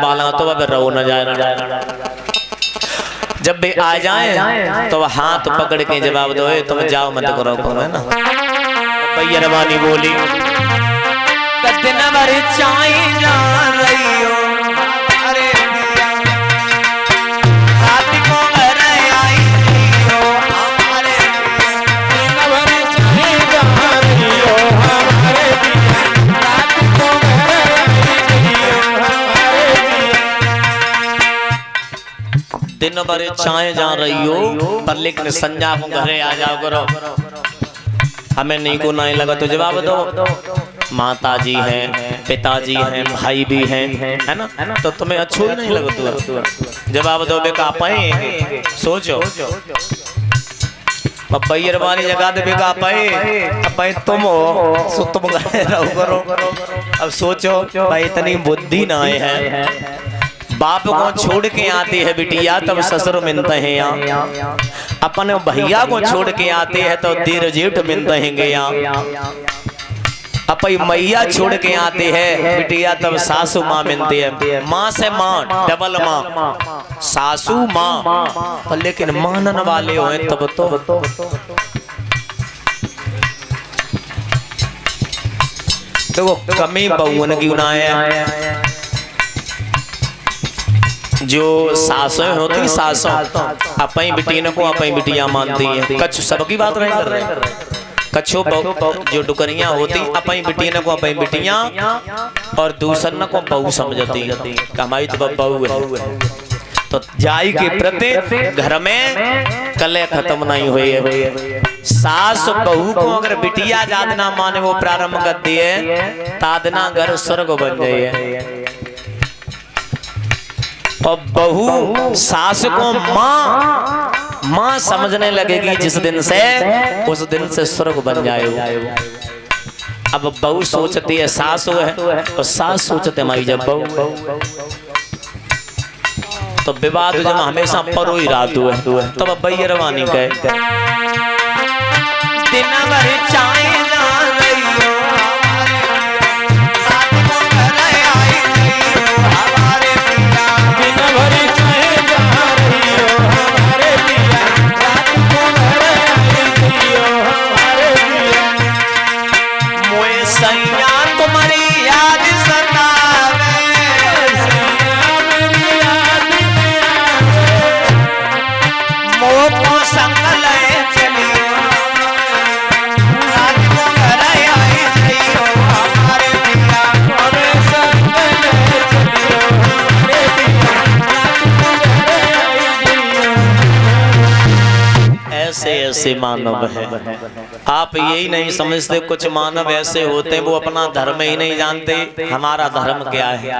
बाला तो अब रो न जाए। जब भी आ जाए तो हाथ पकड़ के जवाब दो तुम जाओ मत करो है ना। भैया रवानी बोली दिन भर चाय जा रही हो अरे रात को घर आई हो हमारे दिन भर चाय जा रही हो हमारे रात को घर आई हो हमारे दिन भर चाय जा रही हो पर लेकिन संजा को घरे आ जाओ करो हमें नहीं को नहीं लगा तो जवाब दो। माता जी हैं पिताजी हैं भाई भी हैं है ना तो तुम्हें अच्छो ही नहीं लगा तू जवाब दो बेका पाए सोचो भैया वाली जगह दे बेका पाए तुम हो सो तुम रहो करो। अब सोचो भाई इतनी बुद्धि ना है बाप को छोड़ के आते हैं बिटिया तब ससुर मिलते हैं यहाँ अपने भैया को छोड़ के आते हैं तो देर जेठ मिलते हैं यहाँ अपनी मैया छोड़ के आते हैं बिटिया तब सासू माँ मिलती है। माँ से माँ डबल माँ सासू माँ लेकिन मानन वाले हो तब तो देखो कमी बहुन की ना है जो सासों होती सासों अपनी बिटिया को अपनी बिटिया मानती है। कच्छ सबकी बात नहीं कर रहे कच्छो जो डुकरियां होती अपनी बिटिया को अपनी बिटिया और दूसर को बहू समझती हमारी तो बहू है तो जाई के प्रति घर में कले खत्म नहीं हुई है। सास बहू को अगर बिटिया जादना माने वो प्रारंभ कर दिए तादना घर स्वर्ग बन जाए और बहू सास को माँ समझने लगेगी जिस दिन से उस दिन से स्वर्ग बन जाए। अब बहू सोचती है सास है और सास सोचते हमारी जब बहू तो विवाद जब हमेशा परो ही रात हुए तब अब भैया रवानी कहे दिन भर चाय ऐसे मानव है। आप यही नहीं समझते कुछ मानव ऐसे होते हैं वो अपना धर्म ही नहीं जानते हमारा धर्म क्या है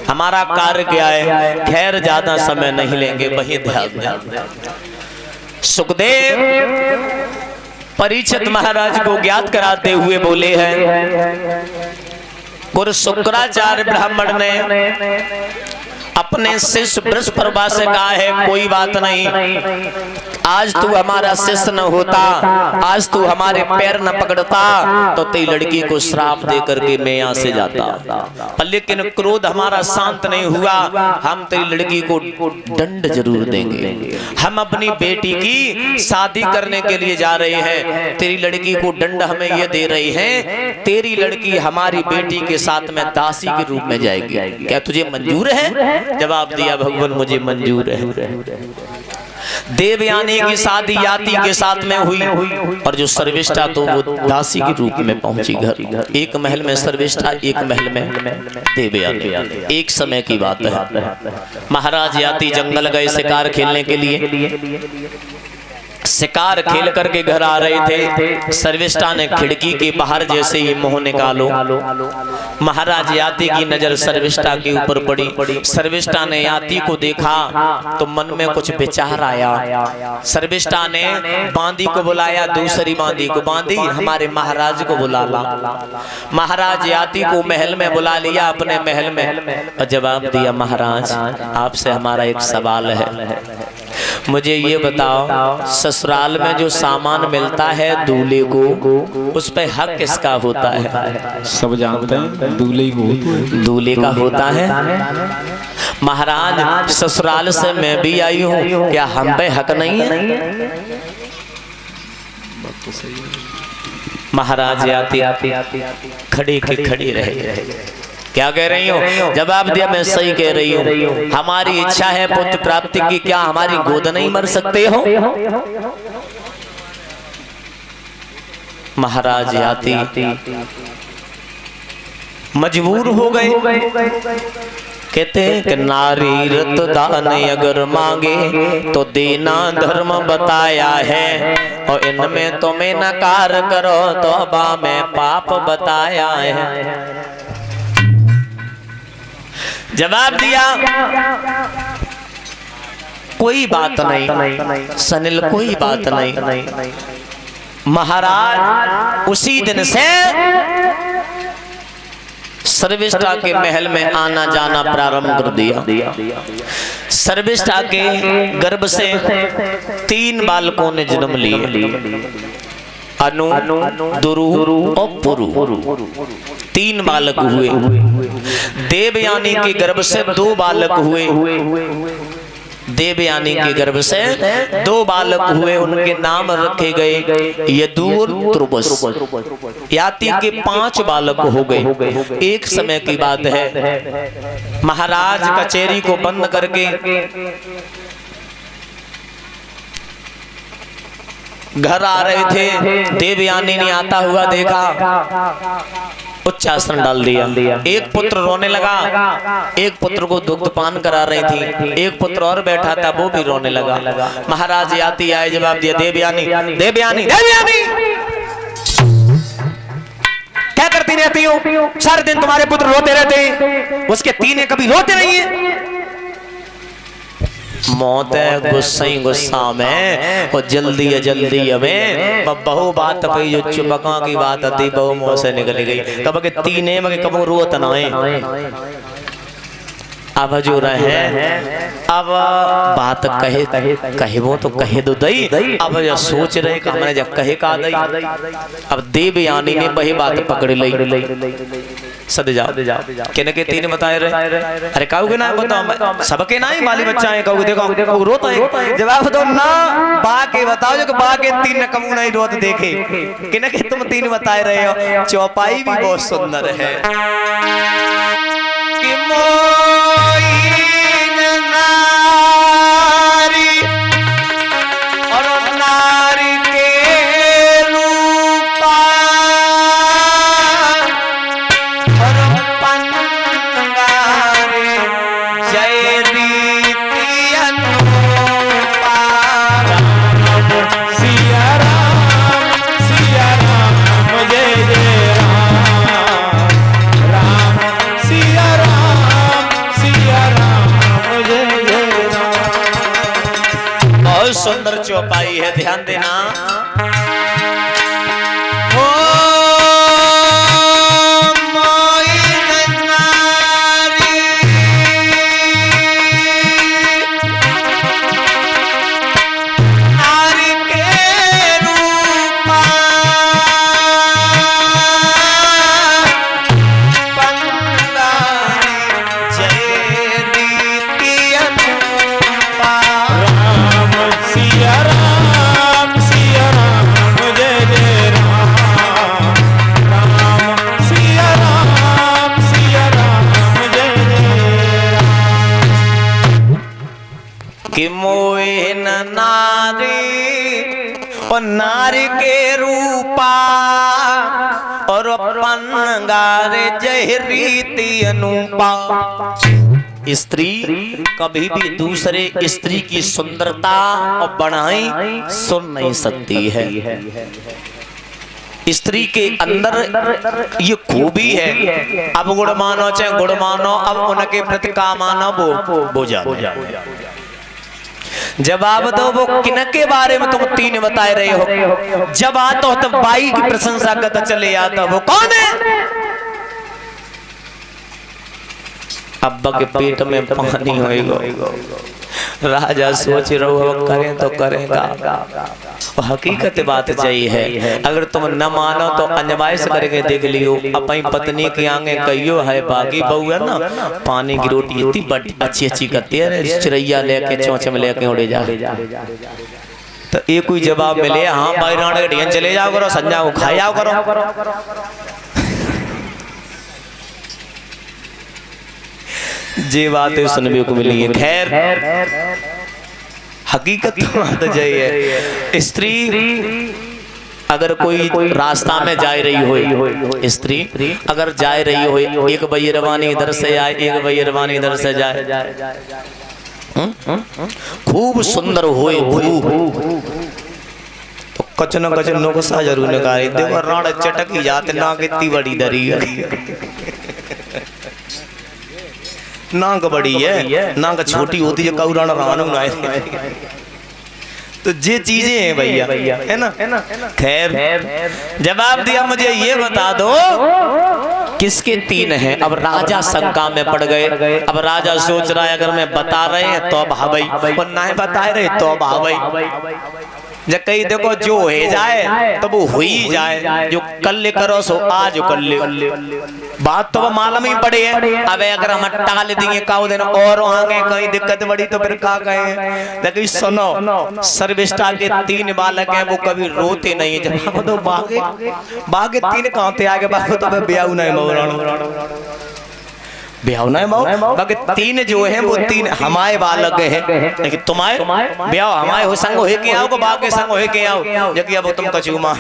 हमारा कार्य क्या है। खैर ज्यादा समय नहीं लेंगे वही ध्यान सुखदेव परीक्षित महाराज को ज्ञात कराते हुए बोले हैं गुरु शुक्राचार्य ब्राह्मण ने अपने शिष्य बृहस्पति से कहा है कोई बात नहीं आज तू हमारा शिष्य न होता आज तू हमारे पैर न पकड़ता तो तेरी लड़की को श्राप दे करके मैं यहाँ से जाता पर लेकिन क्रोध हमारा शांत नहीं हुआ हम तेरी लड़की को दंड जरूर देंगे। हम अपनी बेटी की शादी करने के लिए जा रहे हैं तेरी लड़की को दंड हमें ये दे रहे हैं तेरी लड़की हमारी बेटी के साथ में दासी के रूप में जाएगी क्या तुझे मंजूर है। जवाब दिया भगवान मुझे मंजूर है। देवयानी की शादी याति के साथ में हुई और जो सर्विष्ठा तो वो दासी के रूप में पहुंची घर। एक महल में सर्विष्ठा एक महल में देवयानी। एक समय की बात है महाराज याति जंगल गए शिकार खेलने के लिए शिकार खेल करके घर आ रहे थे सर्विष्ठा ने खिड़की के बाहर जैसे ही मुंह निकालो महाराज याति की नजर सर्विष्ठा के ऊपर पड़ी। सर्विष्ठा ने याति को देखा तो मन में कुछ विचार आया। सर्विष्ठा ने बांदी को बुलाया दूसरी बांदी को बांदी हमारे महाराज को बुला ला। महाराज याति को महल में बुला लिया अपने महल में और जवाब दिया महाराज आपसे हमारा एक सवाल है। मुझे ये बताओ, ससुराल में जो सामान मिलता है दूल्हे को, उस पे हक किसका होता है? सब जानते हैं दूल्हे को, दूल्हे का होता है। महाराज ससुराल से मैं भी आई हूँ, क्या हम पे हक नहीं है? महाराज आती खड़ी की खड़ी रहे। क्या कह रही हो? जवाब दिया, मैं सही कह रही हूँ। हमारी इच्छा है पुत्र प्राप्ति की, क्या हमारी गोद नहीं मर सकते हो? महाराज आती मजबूर हो गए। कहते हैं कि नारी रत दान अगर मांगे तो देना धर्म बताया है, और इनमें तुम्हें नकार करो तो बा में पाप बताया है। जवाब दिया, कोई बात नहीं सनिल, कोई बात नहीं। महाराज उसी दिन से सर्विष्ठा के महल में आना जाना प्रारंभ कर दिया। सर्विष्ठा के गर्भ से 3 बालकों ने जन्म लिए, अनु, दुरु और पुरु। 3 बालक हुए। देवयानी के गर्भ से 2 बालक हुए। देवयानी के गर्भ से 2 बालक हुए, उनके नाम रखे गए यदु और त्रुबस। याति के 5 बालक हो गए। एक समय की बात है, महाराज कचहरी को बंद करके घर आ रहे थे। देवयानी ने आता हुआ देखा, उच्चासन डाल दिया। एक पुत्र रोने लगा, एक पुत्र को दुग्ध पान करा रही थी, एक पुत्र और बैठा था, वो भी रोने लगा। महाराज आती आए, जवाब दिया, देवयानी देवयानी देवयानी क्या करती रहती हो? सारे दिन तुम्हारे पुत्र रोते रहते, उसके 3 कभी रोते नहीं है। मौत है गुस्सा में, और जल्दी है जल्दी हमें बहु बात पे जो चुपका की बात आती बहु मुंह से निकल गई। कब के 3 मगे कबो रोत ना है। अब जो रहे, अब बात कहे वो तो कहे दो दई। अब जो सोच रहे कि हमने जब कहे का दई, अब देवयानी ने वही बात पकड़ ली। सद जाओ कहने के 3 बताए रहे। अरे कहोगे ना बताओ, सबके ना ही बाली बच्चा है, कहोगे देखो रोता है। जवाब दो ना, बा के बताओ जो बा के 3 कमू नहीं रोत देखे। कहने के तुम 3 बताए रहे हो। चौपाई भी बहुत सुंदर है कि नारी और नारी के रूपा और पंगारे जय रीति अनुपा। सिया राम जय जय राम, राम सिया राम जय जय राम। बहुत सुंदर चौपाई है, ध्यान देना। कि मोए नारी और नारी के रूपा और पंगारे जय रीति अनुपा। स्त्री कभी भी दूसरे स्त्री की सुंदरता और बढ़ाई सुन नहीं सकती है। स्त्री के अंदर ये खूबी है। अब गुण मानो चाहे गुण मानो, अब उनके प्रति का मानो वो जानो। जवाब दो, वो किनके बारे में तुम 3 बताए रहे हो? जब आता हो तब बाई की प्रशंसा करता चले आता, वो कौन है? अब्बा के पेट में पानी होएगा, राजा सोच रहो करें तो करेगा। हकीकत बात यही है, अगर तुम न मानो तो अजमाइश करके देख लियो। अपनी पत्नी के आगे कहियो है बागी बहू है ना, पानी की रोटी इतनी बड़ी अच्छी अच्छी करती है, चिड़ैया लेके चोंच में लेके उड़े जा। तो एक कोई जवाब मिले, हाँ भाई राणा के चले जाओ करो, संजा को खाए जाओ करो। जे बातें सुनने को मिली है। खैर हकीकत तो बात यही है, स्त्री अगर कोई रास्ता में जा रही हो, स्त्री अगर जा रही हो, एक बैरवानी इधर से आए, एक बैरवानी इधर से जाए, खूब सुंदर होए तो कच न कच नुकसा जरूर निकाले। देखो राणा चटकी जाते ना कितनी बड़ी दरी नाक बड़ी है, नाक छोटी होती है, कौरान रानू ना। तो ये चीजें हैं भैया, है ना। खैर जवाब दिया, मुझे ये बता दो किसके तीन हैं। अब राजा शंका में पड़ गए। अब राजा सोच रहा है अगर मैं बता रहे हैं तो भाई, और ना बता रहे तो भाई। जब कहीं देखो जो हो जाए तो वो हो ही जाए, जो कल करो सो आज कर ले। बात तो मालूम ही पड़ी है। अब अगर हम टाल दिए काउ दिन और आगे कहीं दिक्कत बड़ी तो फिर क्या कहें। लेकिन सुनो, सर्विस्टा के 3 बालक हैं, वो कभी रोते नहीं है। जब तो बागे 3 कहते आगे बागे तो ब्याह नहीं मौरान ब्याह नहीं मऊ, बाकी 3 जो है वो 3 हमारे बालक हैं। लेकिन तुम्हारे ब्याह हमारे हो संग हो के आओ, बागे संग हो के आओ, जबकि अब तुम कचूमा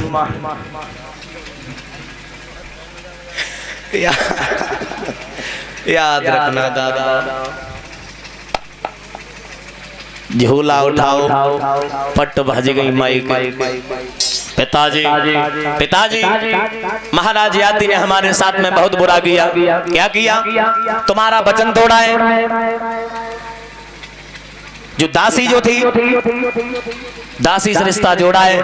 याद रखना दादा, झोला उठाओ, पट भज गई माई के। पिताजी महाराज यादी ने हमारे साथ में बहुत बुरा किया। क्या किया? तुम्हारा वचन तोड़ा है। जो दासी जो थी, दासी से रिश्ता जोड़ा है।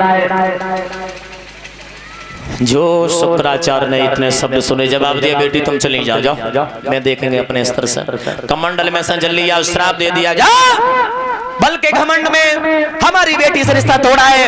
जो शुक्राचार्य ने इतने शब्द सुने, जवाब दिया बेटी तुम चली जाओ, मैं देखेंगे अपने स्तर से। कमंडल में संजल लिया, श्राप दे दिया, जा बल्कि घमंड में हमारी बेटी से रिश्ता तोड़ा है।